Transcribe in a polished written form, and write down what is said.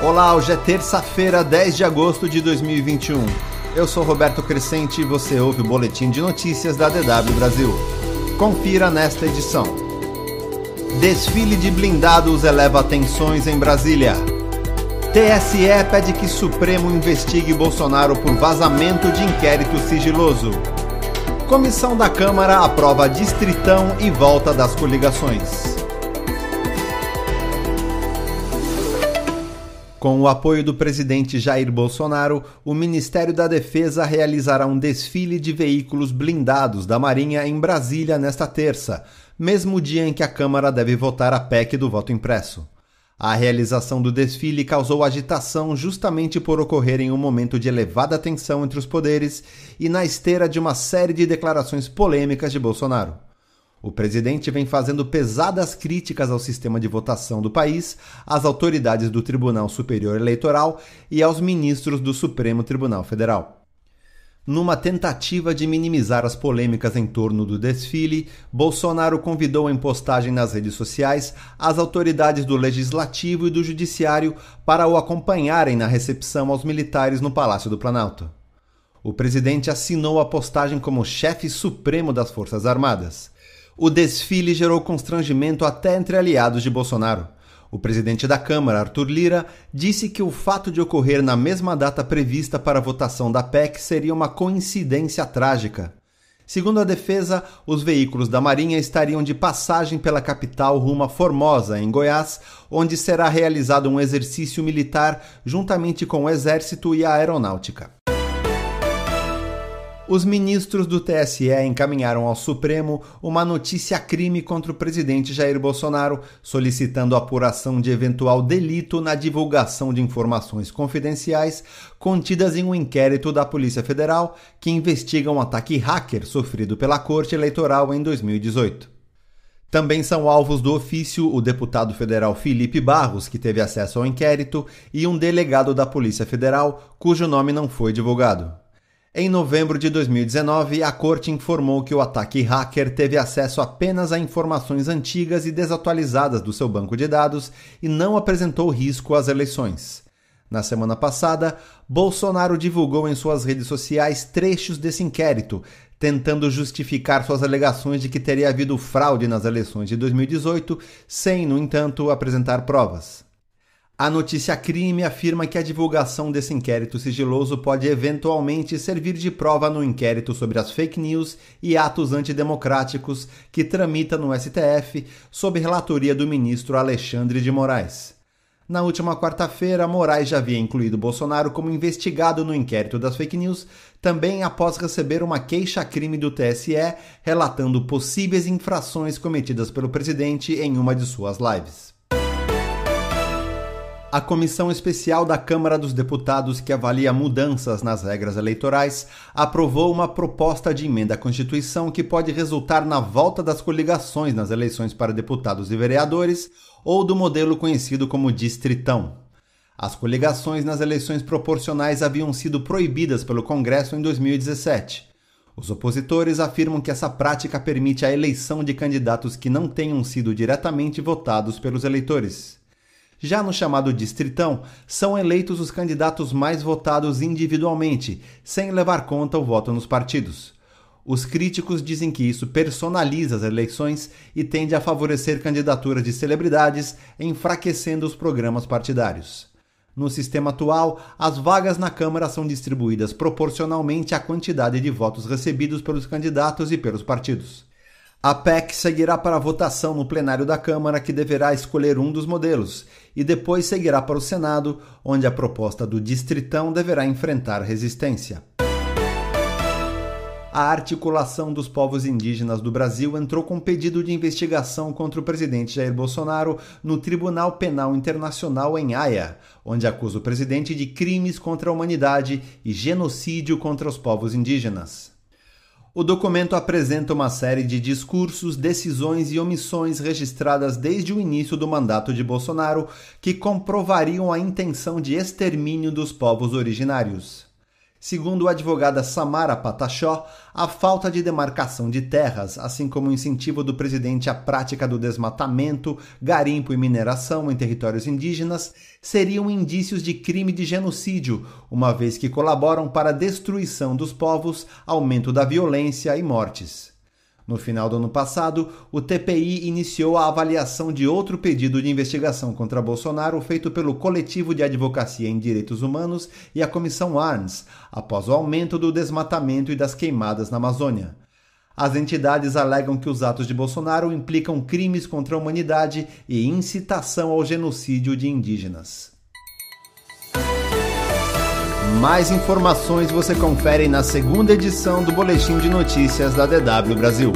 Olá, hoje é terça-feira, 10 de agosto de 2021. Eu sou Roberto Crescente e você ouve o Boletim de Notícias da DW Brasil. Confira nesta edição. Desfile de blindados eleva tensões em Brasília. TSE pede que Supremo investigue Bolsonaro por vazamento de inquérito sigiloso. Comissão da Câmara aprova Distritão e volta das coligações. Com o apoio do presidente Jair Bolsonaro, o Ministério da Defesa realizará um desfile de veículos blindados da Marinha em Brasília nesta terça, mesmo dia em que a Câmara deve votar a PEC do voto impresso. A realização do desfile causou agitação justamente por ocorrer em um momento de elevada tensão entre os poderes e na esteira de uma série de declarações polêmicas de Bolsonaro. O presidente vem fazendo pesadas críticas ao sistema de votação do país, às autoridades do Tribunal Superior Eleitoral e aos ministros do Supremo Tribunal Federal. Numa tentativa de minimizar as polêmicas em torno do desfile, Bolsonaro convidou em postagem nas redes sociais as autoridades do Legislativo e do Judiciário para o acompanharem na recepção aos militares no Palácio do Planalto. O presidente assinou a postagem como chefe supremo das Forças Armadas. O desfile gerou constrangimento até entre aliados de Bolsonaro. O presidente da Câmara, Arthur Lira, disse que o fato de ocorrer na mesma data prevista para a votação da PEC seria uma coincidência trágica. Segundo a defesa, os veículos da Marinha estariam de passagem pela capital rumo a Formosa, em Goiás, onde será realizado um exercício militar juntamente com o Exército e a Aeronáutica. Os ministros do TSE encaminharam ao Supremo uma notícia-crime contra o presidente Jair Bolsonaro, solicitando a apuração de eventual delito na divulgação de informações confidenciais contidas em um inquérito da Polícia Federal que investiga um ataque hacker sofrido pela Corte Eleitoral em 2018. Também são alvos do ofício o deputado federal Felipe Barros, que teve acesso ao inquérito, e um delegado da Polícia Federal, cujo nome não foi divulgado. Em novembro de 2019, a Corte informou que o ataque hacker teve acesso apenas a informações antigas e desatualizadas do seu banco de dados e não apresentou risco às eleições. Na semana passada, Bolsonaro divulgou em suas redes sociais trechos desse inquérito, tentando justificar suas alegações de que teria havido fraude nas eleições de 2018, sem, no entanto, apresentar provas. A notícia-crime afirma que a divulgação desse inquérito sigiloso pode eventualmente servir de prova no inquérito sobre as fake news e atos antidemocráticos que tramita no STF sob relatoria do ministro Alexandre de Moraes. Na última quarta-feira, Moraes já havia incluído Bolsonaro como investigado no inquérito das fake news, também após receber uma queixa-crime do TSE relatando possíveis infrações cometidas pelo presidente em uma de suas lives. A Comissão Especial da Câmara dos Deputados, que avalia mudanças nas regras eleitorais, aprovou uma proposta de emenda à Constituição que pode resultar na volta das coligações nas eleições para deputados e vereadores ou do modelo conhecido como distritão. As coligações nas eleições proporcionais haviam sido proibidas pelo Congresso em 2017. Os opositores afirmam que essa prática permite a eleição de candidatos que não tenham sido diretamente votados pelos eleitores. Já no chamado distritão, são eleitos os candidatos mais votados individualmente, sem levar conta o voto nos partidos. Os críticos dizem que isso personaliza as eleições e tende a favorecer candidaturas de celebridades, enfraquecendo os programas partidários. No sistema atual, as vagas na Câmara são distribuídas proporcionalmente à quantidade de votos recebidos pelos candidatos e pelos partidos. A PEC seguirá para a votação no plenário da Câmara, que deverá escolher um dos modelos, e depois seguirá para o Senado, onde a proposta do distritão deverá enfrentar resistência. A Articulação dos Povos Indígenas do Brasil entrou com pedido de investigação contra o presidente Jair Bolsonaro no Tribunal Penal Internacional em Haia, onde acusa o presidente de crimes contra a humanidade e genocídio contra os povos indígenas. O documento apresenta uma série de discursos, decisões e omissões registradas desde o início do mandato de Bolsonaro que comprovariam a intenção de extermínio dos povos originários. Segundo a advogada Samara Patachó, a falta de demarcação de terras, assim como o incentivo do presidente à prática do desmatamento, garimpo e mineração em territórios indígenas, seriam indícios de crime de genocídio, uma vez que colaboram para a destruição dos povos, aumento da violência e mortes. No final do ano passado, o TPI iniciou a avaliação de outro pedido de investigação contra Bolsonaro feito pelo Coletivo de Advocacia em Direitos Humanos e a Comissão Arns, após o aumento do desmatamento e das queimadas na Amazônia. As entidades alegam que os atos de Bolsonaro implicam crimes contra a humanidade e incitação ao genocídio de indígenas. Mais informações você confere na segunda edição do Boletim de Notícias da DW Brasil.